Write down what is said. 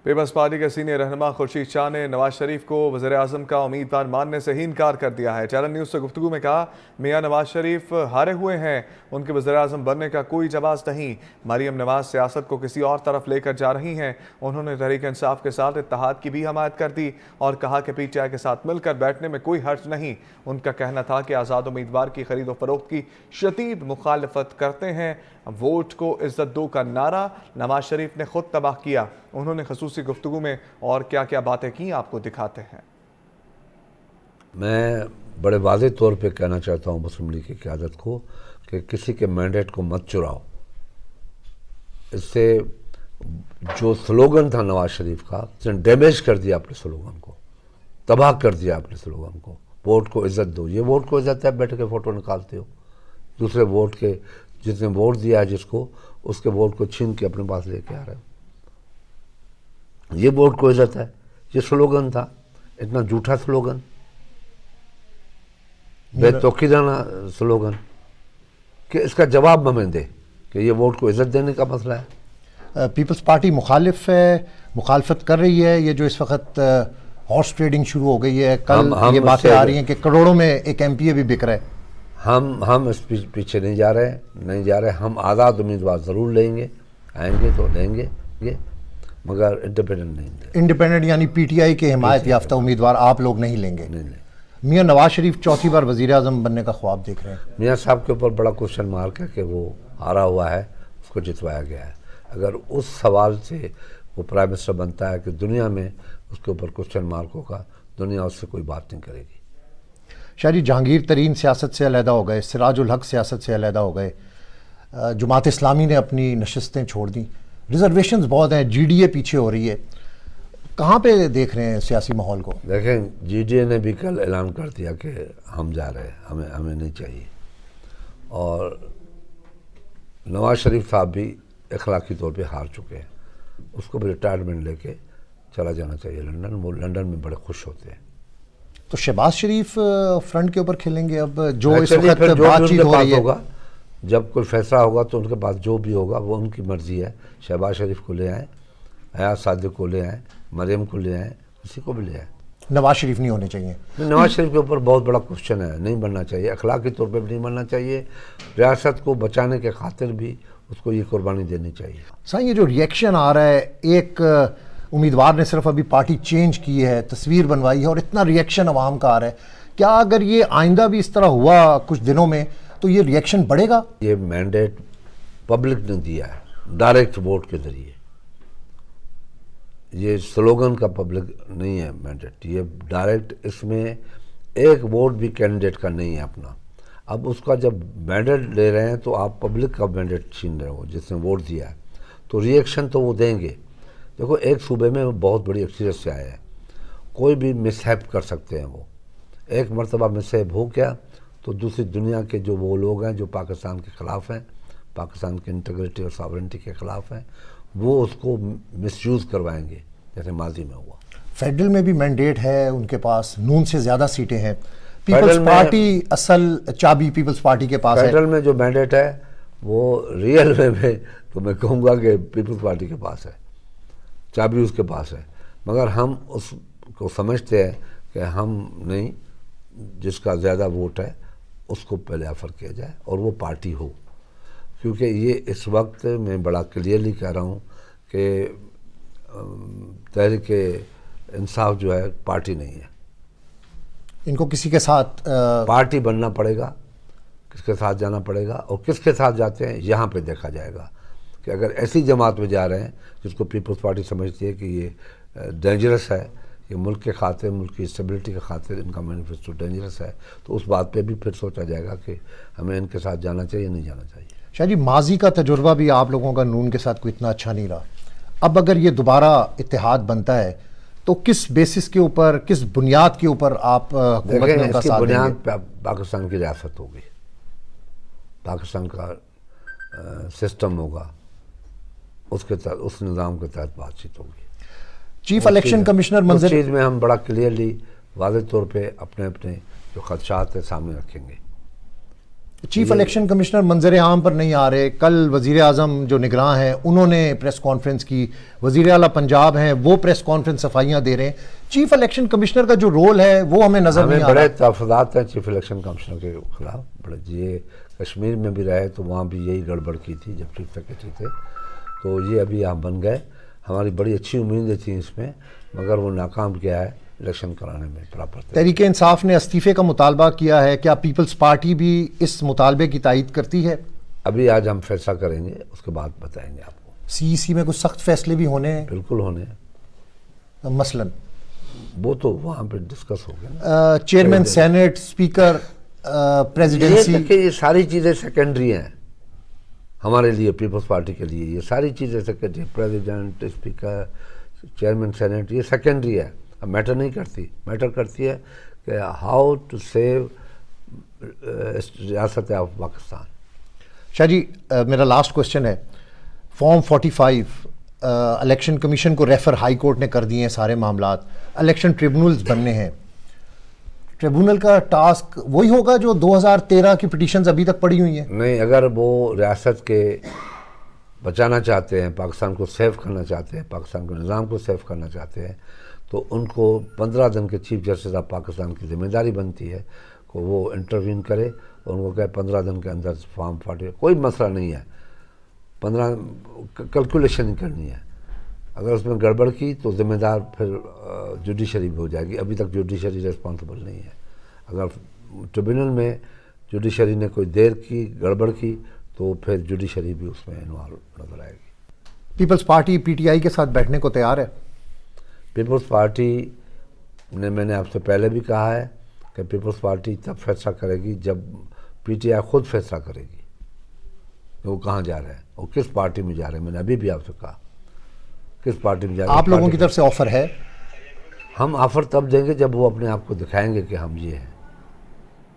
Peoples party کے senior رہنما خورشید شاہ نے نواز شریف کو وزیر اعظم کا امیدوار ماننے سے ہی انکار کر دیا ہے۔ چینل نیوز سے گفتگو میں کہا، میاں نواز شریف ہارے ہوئے ہیں، ان کے وزیر اعظم بننے کا کوئی جواز نہیں۔ مریم نواز سیاست کو کسی اور طرف لے کر جا رہی ہیں۔ انہوں نے تحریک انصاف کے ساتھ اتحاد کی بھی حمایت کر دی اور کہا کہ پی ٹی آئی کے ساتھ مل کر بیٹھنے میں کوئی حرج نہیں۔ ان کا کہنا تھا کہ آزاد امیدوار کی خرید و فروخت کی شدید مخالفت کرتے ہیں۔ ووٹ کو عزت دو کا نعرہ نواز شریف نے خود تباہ کیا۔ انہوں نے خصوصی گفتگو میں اور کیا کیا باتیں کی، آپ کو دکھاتے ہیں۔ میں بڑے واضح طور پہ کہنا چاہتا ہوں مسلم لیگ کی قیادت کو کہ کسی کے مینڈیٹ کو مت چراؤ۔ اس سے جو سلوگن تھا نواز شریف کا، اس نے ڈیمیج کر دیا اپنے سلوگن کو، تباہ کر دیا اپنے سلوگن کو۔ ووٹ کو عزت دو، یہ ووٹ کو عزت ہے، بیٹھ کے فوٹو نکالتے ہو دوسرے ووٹ کے، جس نے ووٹ دیا ہے جس کو، اس کے ووٹ کو چھین کے اپنے پاس لے کے آ رہے ہو۔ یہ ووٹ کو عزت ہے، یہ سلوگن تھا، اتنا جھوٹا سلوگن، بے توقیدانہ سلوگن، کہ اس کا جواب ہمیں دے کہ یہ ووٹ کو عزت دینے کا مسئلہ ہے۔ پیپلز پارٹی مخالف ہے، مخالفت کر رہی ہے۔ یہ جو اس وقت ہارس ٹریڈنگ شروع ہو گئی ہے، کل یہ باتیں آ رہی ہیں کہ کروڑوں میں ایک ایم پی اے بھی بک رہا ہے۔ ہم اس پیچھے نہیں جا رہے۔ ہم آزاد امیدوار ضرور لیں گے، آئیں گے تو لیں گے، مگر انڈیپینڈنٹ نہیں دیں۔ انڈیپینڈنٹ یعنی پی ٹی آئی کے حمایت یافتہ امیدوار آپ لوگ نہیں لیں گے؟ میاں نواز شریف چوتھی بار وزیر اعظم بننے کا خواب دیکھ رہے ہیں۔ میاں صاحب کے اوپر بڑا کوشچن مارک ہے کہ وہ ہارا ہوا ہے، اس کو جتوایا گیا ہے۔ اگر اس سوال سے وہ پرائم منسٹر بنتا ہے کہ دنیا میں اس کے اوپر کوشچن مارک ہوگا، دنیا اس سے کوئی بات نہیں کرے گی۔ شاہ جی، جہانگیر ترین سیاست سے علیحدہ ہو گئے، سراج الحق سیاست سے علیحدہ ہو گئے، جماعت اسلامی نے اپنی نشستیں چھوڑ دیں، ریزرویشنز بہت ہیں، جی ڈی اے پیچھے ہو رہی ہے، کہاں پہ دیکھ رہے ہیں سیاسی ماحول کو؟ دیکھیں، جی ڈی اے نے بھی کل اعلان کر دیا کہ ہم جا رہے ہیں، ہمیں نہیں چاہیے۔ اور نواز شریف صاحب بھی اخلاقی طور پہ ہار چکے ہیں، اس کو بھی ریٹائرمنٹ لے کے چلا جانا چاہیے لندن۔ وہ لندن میں بڑے خوش ہوتے ہیں۔ تو شہباز شریف فرنٹ کے اوپر کھیلیں گے اب؟ جو اس وقت بات چیت ہو رہی ہے، ہوگا، جب کوئی فیصلہ ہوگا تو ان کے پاس جو بھی ہوگا وہ ان کی مرضی ہے۔ شہباز شریف کو لے آئیں، ایاز صادق کو لے آئیں، مریم کو لے آئیں، کسی کو بھی لے آئیں۔ نواز شریف نہیں ہونے چاہیے؟ نواز شریف کے اوپر بہت بڑا کوشچن ہے، نہیں بننا چاہیے، اخلاقی طور پہ بھی نہیں بننا چاہیے، ریاست کو بچانے کے خاطر بھی اس کو یہ قربانی دینی چاہیے۔ سائیں، یہ جو ریئیکشن آ رہا ہے، ایک امیدوار نے صرف ابھی پارٹی چینج کی ہے، تصویر بنوائی ہے، اور اتنا ریئیکشن عوام کا آ رہا ہے، کیا اگر یہ آئندہ بھی اس طرح ہوا کچھ دنوں میں تو یہ ریئیکشن بڑھے گا؟ یہ مینڈیٹ پبلک نے دیا ہے ڈائریکٹ ووٹ کے ذریعے، یہ سلوگن کا پبلک نہیں ہے مینڈیٹ، یہ ڈائریکٹ، اس میں ایک ووٹ بھی کینڈیڈیٹ کا نہیں ہے اپنا۔ اب اس کا جب مینڈیٹ لے رہے ہیں تو آپ پبلک کا مینڈیٹ چھین رہے ہو جس نے ووٹ دیا ہے، تو ریئیکشن تو وہ دیں گے۔ دیکھو، ایک صوبے میں بہت بڑی اکثریت سے آیا ہے، کوئی بھی مس ہیپ کر سکتے ہیں۔ وہ ایک مرتبہ مس ہیپ ہو گیا تو دوسری دنیا کے جو وہ لوگ ہیں جو پاکستان کے خلاف ہیں، پاکستان کی انٹیگریٹی اور ساورنٹی کے خلاف ہیں، وہ اس کو مس یوز کروائیں گے، جیسے ماضی میں ہوا۔ فیڈرل میں بھی مینڈیٹ ہے ان کے پاس، نون سے زیادہ سیٹیں ہیں، پیپلز پارٹی اصل چابی پیپلز پارٹی کے پاس ہے۔ فیڈرل میں جو مینڈیٹ ہے وہ ریئل میں تو میں کہوں گا کہ پیپلز پارٹی کے پاس ہے، چابی اس کے پاس ہے، مگر ہم اس کو سمجھتے ہیں کہ ہم نہیں، جس کا زیادہ ووٹ ہے اس کو پہلے آفر کیا جائے اور وہ پارٹی ہو، کیونکہ یہ اس وقت میں بڑا کلیئرلی کہہ رہا ہوں کہ تحریک انصاف جو ہے پارٹی نہیں ہے۔ ان کو کسی کے ساتھ پارٹی بننا پڑے گا، کس کے ساتھ جانا پڑے گا، اور کس کے ساتھ جاتے ہیں یہاں پہ دیکھا جائے گا کہ اگر ایسی جماعت میں جا رہے ہیں جس کو پیپلز پارٹی سمجھتی ہے کہ یہ ڈینجرس ہے، یہ ملک کے خاطر، ملک کی اسٹیبلٹی کے خاطر ان کا مینیفیسٹو ڈینجرس ہے، تو اس بات پہ بھی پھر سوچا جائے گا کہ ہمیں ان کے ساتھ جانا چاہیے یا نہیں جانا چاہیے۔ شاہ جی، ماضی کا تجربہ بھی آپ لوگوں کا نون کے ساتھ کوئی اتنا اچھا نہیں رہا، اب اگر یہ دوبارہ اتحاد بنتا ہے تو کس بیسس کے اوپر، کس بنیاد کے اوپر آپ حکومت میں ان کا ساتھ دیں گے؟ بنیاد پہ پاکستان کی ریاست ہوگی، پاکستان کا سسٹم ہوگا، اس کے تحت، اس نظام کے تحت بات چیت ہوگی۔ چیف الیکشن کمشنر اس چیز میں ہم بڑا کلیئرلی واضح طور پہ اپنے جو خدشات ہیں سامنے رکھیں گے۔ چیف الیکشن کمشنر منظر عام پر نہیں آ رہے. کل وزیر اعظم جو نگراں ہیں انہوں نے پریس کانفرنس کی, وزیر اعلیٰ پنجاب ہیں وہ پریس کانفرنس صفائیاں دے رہے ہیں. چیف الیکشن کمشنر کا جو رول ہے وہ ہمیں نظر نہیں آ رہا. بڑے تحفظات ہیں چیف الیکشن کمشنر کے خلاف. بڑے یہ کشمیر میں بھی رہے تو وہاں بھی یہی گڑبڑ کی تھی جب چیف سیکرٹری تھے, تو یہ ابھی یہاں بن گئے. ہماری بڑی اچھی امیدیں تھیں اس میں, مگر وہ ناکام کیا ہے الیکشن کرانے میں پراپر. تحریک انصاف نے استعفے کا مطالبہ کیا ہے, کیا پیپلز پارٹی بھی اس مطالبے کی تائید کرتی ہے؟ ابھی آج ہم فیصلہ کریں گے, اس کے بعد بتائیں گے آپ کو. سی ای سی میں کچھ سخت فیصلے بھی ہونے ہیں بالکل ہونے, مثلاً وہ تو وہاں پہ ڈسکس ہو گیا. Chairman senate, speaker, presidency. دیکھیں یہ ساری چیزیں سیکنڈری ہیں ہمارے لیے, پیپلز پارٹی کے لیے یہ ساری چیزیں secondary. President, speaker, chairman senate, یہ سیکنڈری ہے, اب میٹر نہیں کرتی. میٹر کرتی ہے کہ ہاؤ ٹو سیو ریاست آف پاکستان. شاہ جی میرا لاسٹ کوشچن ہے, فارم 45 الیکشن کمیشن کو ریفر ہائی کورٹ نے کر دیے ہیں سارے معاملات, الیکشن ٹریبونلز بننے ہیں. ٹریبونل کا ٹاسک وہی ہوگا جو 2013 کی پٹیشنز ابھی تک پڑی ہوئی ہیں؟ نہیں, اگر وہ ریاست کے بچانا چاہتے ہیں, پاکستان کو سیو کرنا چاہتے ہیں, پاکستان کے نظام کو سیو کرنا چاہتے ہیں, تو ان کو 15 دن کے چیف جسٹس آف پاکستان کی ذمہ داری بنتی ہے کہ وہ انٹروین کرے اور ان کو کہے 15 دن کے اندر فارم 40. کوئی مسئلہ نہیں ہے, 15 کیلکولیشن نہیں کرنی ہے. اگر اس میں گڑبڑ کی تو ذمہ دار پھر جوڈیشری بھی ہو جائے گی. ابھی تک جوڈیشری ریسپانسبل نہیں ہے. اگر ٹریبونل میں جوڈیشری نے کوئی دیر کی, گڑبڑ کی, تو پھر جوڈیشری بھی اس میں انوالو نظر آئے گی. Peoples Party P T I کے ساتھ بیٹھنے کو تیار ہے؟ پیپلز پارٹی نے, میں نے آپ سے پہلے بھی کہا ہے کہ پیپلز پارٹی تب فیصلہ کرے گی جب پی ٹی آئی خود فیصلہ کرے گی کہ وہ کہاں جا رہے ہیں, وہ کس پارٹی میں جا رہے ہیں. میں نے ابھی بھی آپ سے کہا کس پارٹی میں جا رہے ہیں. آپ لوگوں کی طرف سے آفر ہے؟ ہم آفر تب دیں گے جب وہ اپنے آپ کو دکھائیں گے کہ ہم یہ ہیں.